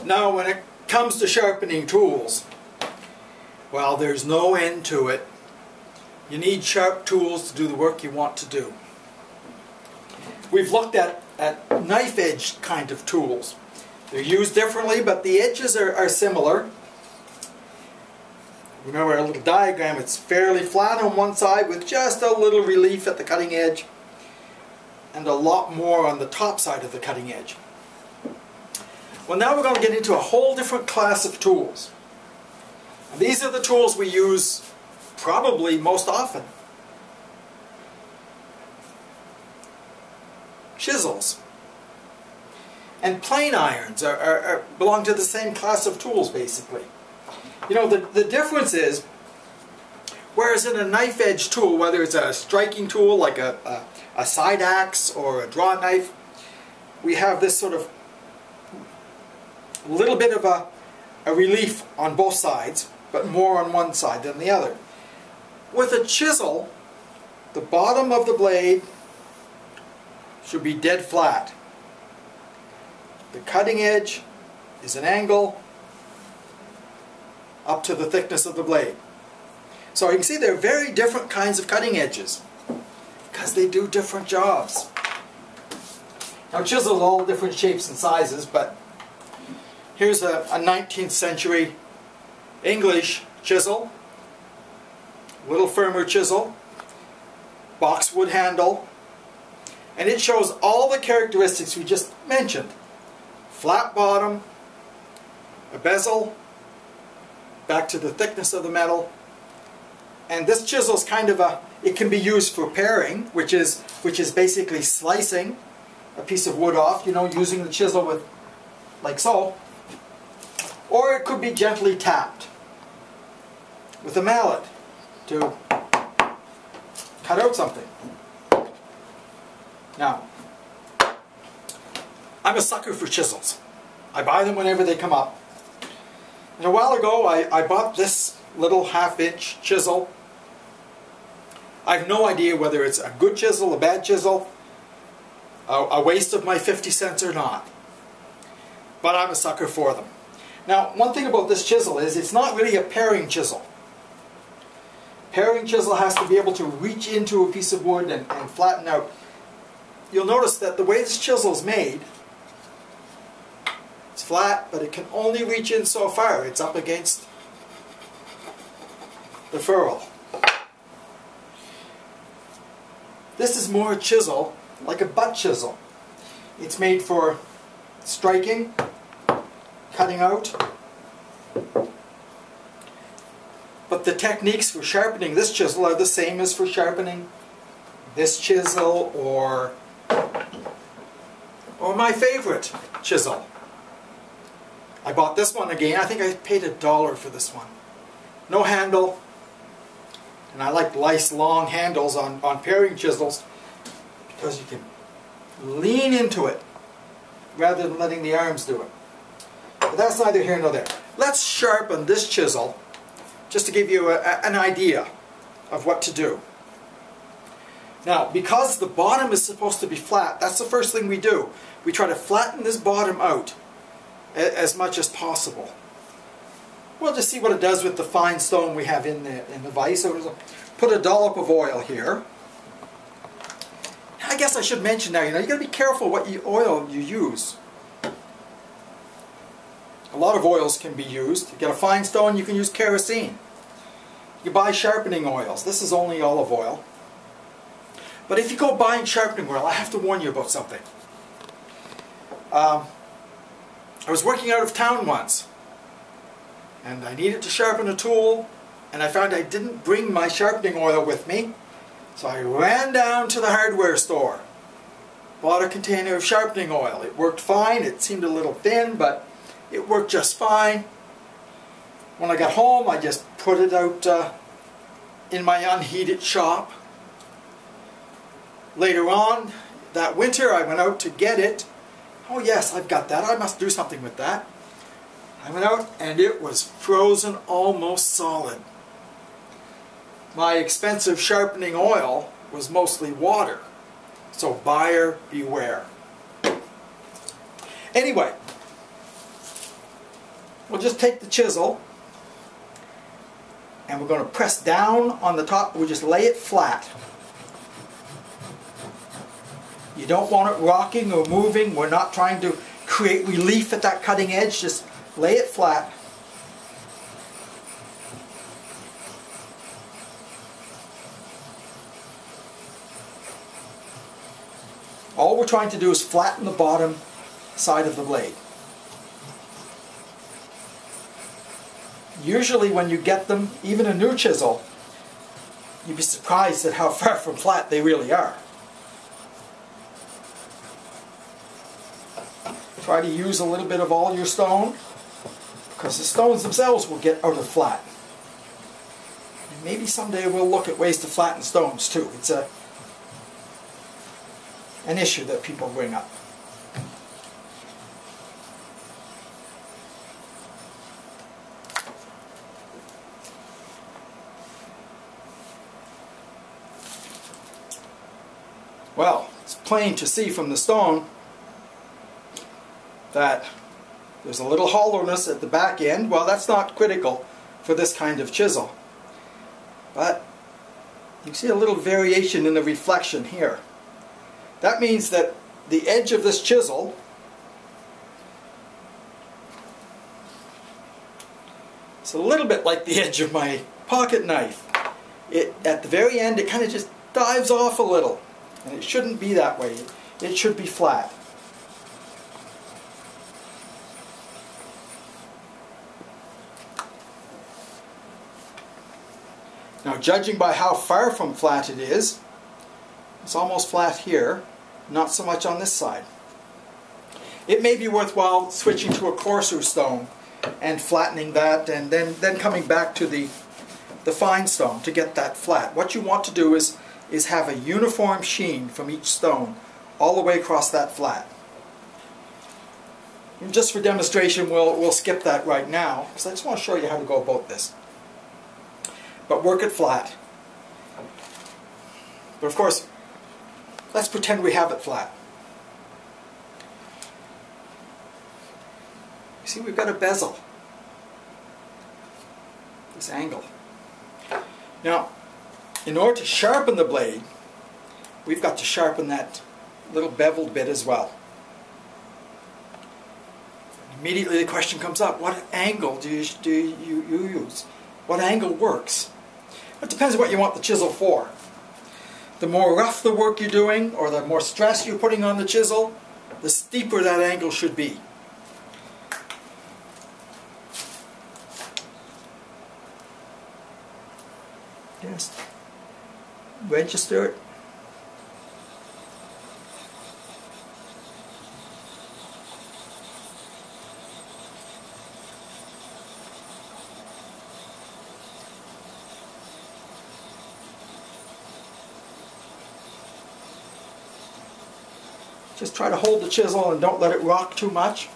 Now when it comes to sharpening tools, well, there's no end to it. You need sharp tools to do the work you want to do. We've looked at knife edge kind of tools. They're used differently, but the edges are similar. Remember our little diagram, it's fairly flat on one side with just a little relief at the cutting edge and a lot more on the top side of the cutting edge. Well, now we're going to get into a whole different class of tools. And these are the tools we use probably most often. Chisels. And plane irons belong to the same class of tools, basically. You know, the difference is, whereas in a knife edge tool, whether it's a striking tool like a side axe or a draw knife, we have this sort of little bit of a relief on both sides, but more on one side than the other. With a chisel, the bottom of the blade should be dead flat. The cutting edge is an angle up to the thickness of the blade. So you can see they're very different kinds of cutting edges because they do different jobs. Now chisels are all different shapes and sizes, but here's a 19th century English chisel, little firmer chisel, boxwood handle, and it shows all the characteristics we just mentioned. Flat bottom, a bezel, back to the thickness of the metal, and this chisel is kind of it can be used for paring, which is basically slicing a piece of wood off, you know, using the chisel with, like so, or it could be gently tapped with a mallet to cut out something. Now, I'm a sucker for chisels. I buy them whenever they come up. And a while ago I bought this little half-inch chisel. I have no idea whether it's a good chisel, a bad chisel, a waste of my 50 cents or not. But I'm a sucker for them. Now, one thing about this chisel is it's not really a paring chisel. Paring chisel has to be able to reach into a piece of wood and flatten out. You'll notice that the way this chisel is made, it's flat, but it can only reach in so far. It's up against the ferrule. This is more a chisel, like a butt chisel. It's made for striking, cutting out. But the techniques for sharpening this chisel are the same as for sharpening this chisel or my favorite chisel. I bought this one again. I think I paid $1 for this one. No handle. And I like nice long handles on paring chisels because you can lean into it rather than letting the arms do it. But that's neither here nor there. Let's sharpen this chisel just to give you an idea of what to do. Now, because the bottom is supposed to be flat, that's the first thing we do. We try to flatten this bottom out as much as possible. We'll just see what it does with the fine stone we have in the vise. So put a dollop of oil here. I guess I should mention now, you got to be careful what oil you use. A lot of oils can be used. To get a fine stone, you can use kerosene. You buy sharpening oils. This is only olive oil. But if you go buying sharpening oil, I have to warn you about something. I was working out of town once, and I needed to sharpen a tool, and I found I didn't bring my sharpening oil with me, so I ran down to the hardware store, bought a container of sharpening oil. It worked fine. It seemed a little thin, but it worked just fine. When I got home, I just put it out in my unheated shop. Later on that winter, I went out to get it. Oh yes, I've got that. I must do something with that. I went out and it was frozen almost solid. My expensive sharpening oil was mostly water. So buyer beware. Anyway, we'll just take the chisel and we're going to press down on the top. We'll just lay it flat. You don't want it rocking or moving. We're not trying to create relief at that cutting edge. Just lay it flat. All we're trying to do is flatten the bottom side of the blade. Usually when you get them, even a new chisel, you'd be surprised at how far from flat they really are. Try to use a little bit of all your stone, because the stones themselves will get out of flat. And maybe someday we'll look at ways to flatten stones too. It's an issue that people bring up. Well, it's plain to see from the stone that there's a little hollowness at the back end. Well, that's not critical for this kind of chisel. But you can see a little variation in the reflection here. That means that the edge of this chisel is a little bit like the edge of my pocket knife. At the very end, it kind of just dives off a little. And it shouldn't be that way. It should be flat. Now, judging by how far from flat it is, it's almost flat here, not so much on this side. It may be worthwhile switching to a coarser stone and flattening that, and then coming back to the fine stone to get that flat. What you want to do is have a uniform sheen from each stone all the way across that flat. And just for demonstration, we'll skip that right now, because I just want to show you how to go about this. But work it flat. But of course, let's pretend we have it flat. You see, we've got a bezel. This angle. Now, in order to sharpen the blade, we've got to sharpen that little beveled bit as well. Immediately the question comes up, what angle do you use? What angle works? It depends on what you want the chisel for. The more rough the work you're doing, or the more stress you're putting on the chisel, the steeper that angle should be. Just register it. Just try to hold the chisel and don't let it rock too much.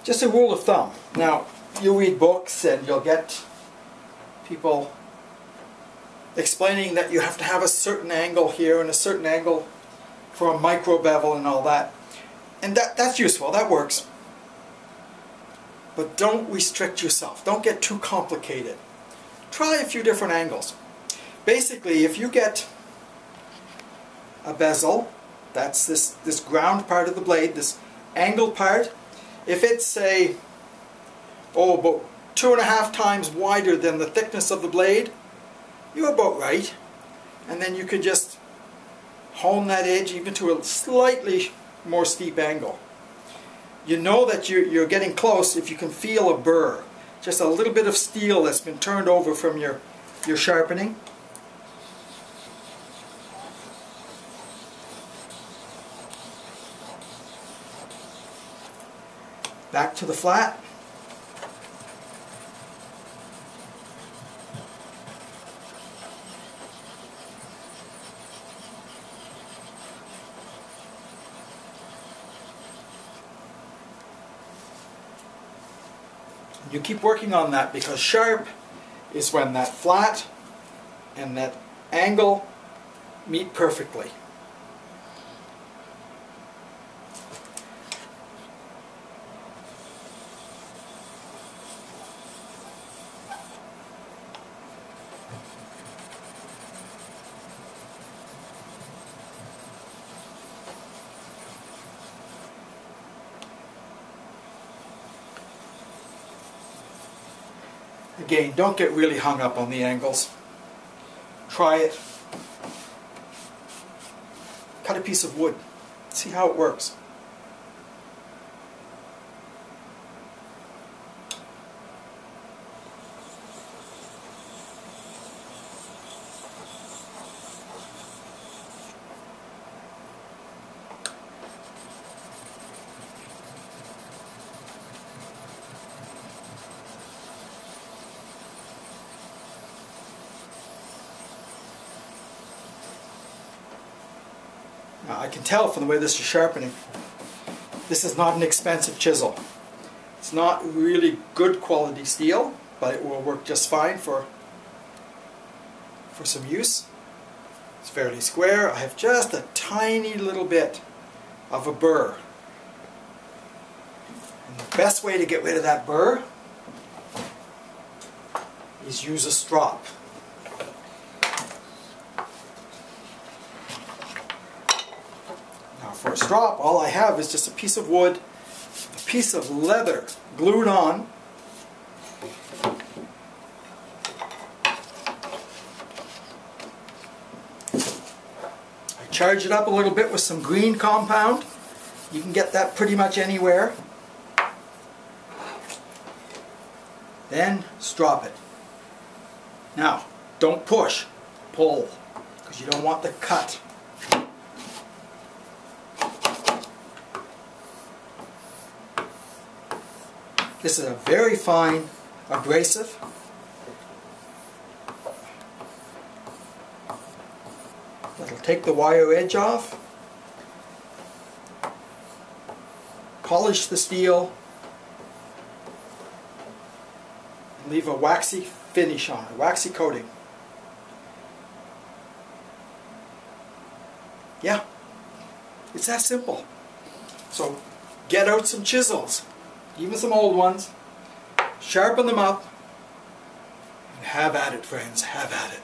Just a rule of thumb. Now, you read books and you'll get people explaining that you have to have a certain angle here and a certain angle for a micro bevel and all that. And that's useful, that works. But don't restrict yourself. Don't get too complicated. Try a few different angles. Basically, if you get a bezel, that's this ground part of the blade, this angled part, if it's, say, about 2.5 times wider than the thickness of the blade, you're about right. And then you could just hone that edge even to a slightly more steep angle. You know that you're getting close if you can feel a burr. Just a little bit of steel that's been turned over from your sharpening. Back to the flat. You keep working on that, because sharp is when that flat and that angle meet perfectly. Again, don't get really hung up on the angles. Try it. Cut a piece of wood. See how it works. Now, I can tell from the way this is sharpening, this is not an expensive chisel. It's not really good quality steel, but it will work just fine for some use. It's fairly square. I have just a tiny little bit of a burr. And the best way to get rid of that burr is use a strop. For a strop, all I have is just a piece of wood, a piece of leather glued on. I charge it up a little bit with some green compound. You can get that pretty much anywhere. Then strop it. Now, don't push, pull, because you don't want the cut. This is a very fine abrasive. That'll take the wire edge off, polish the steel, and leave a waxy finish on it, a waxy coating. Yeah, it's that simple. So get out some chisels. Even some old ones, sharpen them up, and have at it, friends, have at it.